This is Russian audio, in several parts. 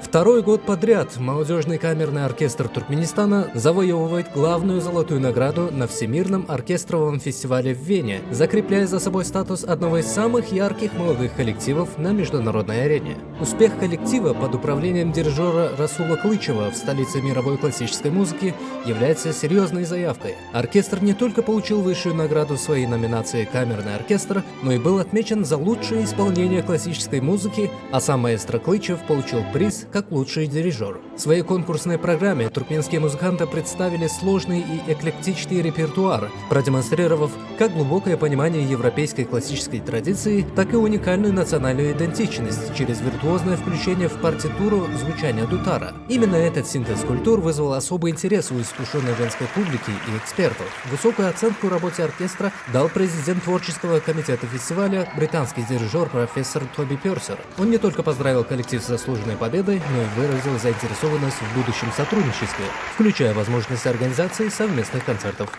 Второй год подряд молодежный камерный оркестр Туркменистана завоевывает главную золотую награду на Всемирном оркестровом фестивале в Вене, закрепляя за собой статус одного из самых ярких молодых коллективов на международной арене. Успех коллектива под управлением дирижера Расула Клычева в столице мировой классической музыки является серьезной заявкой. Оркестр не только получил высшую награду в своей номинации «Камерный оркестр», но и был отмечен за лучшее исполнение классической музыки, а сам маэстро Клычев получил приз как лучший дирижер. В своей конкурсной программе туркменские музыканты представили сложный и эклектичный репертуар, продемонстрировав как глубокое понимание европейской классической традиции, так и уникальную национальную идентичность через виртуозное включение в партитуру звучания дутара. Именно этот синтез культур вызвал особый интерес у искушенной венской публики и экспертов. Высокую оценку работе оркестра дал президент творческого комитета фестиваля, британский дирижер профессор Тоби Персер. Он не только поздравил коллектив с заслуженной победой, но и выразил заинтересованность в будущем сотрудничестве, включая возможность организации совместных концертов.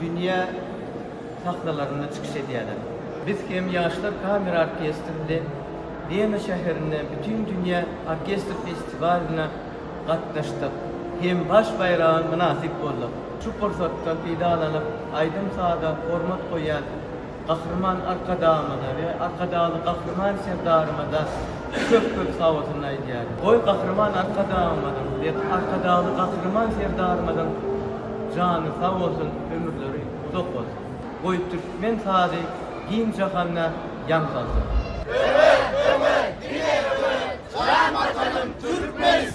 Dünya sahnalarına çıkış ediyorlar. Biz hem yaşlar kamera orkestrinde Viyana şehrine bütün dünya orkestra festivaline katlaştık. Hem baş bayrağı münasip olduk. Şu fırsattan faydalanıp aydın sahada format koyan kahraman arkadağımıza ve arkadağlı kahraman sevdarımıza çok sağ olsunlar diyor. Oy kahraman arkadağımızın ve arkadağlı kahraman sevdarımızın canı sağ olsun, ömürleri uzak olsun. Oy Türkmen sahada giyim cahanına yan salsın. Evet, evet, yine evet. Selam atalım Türkmenistan.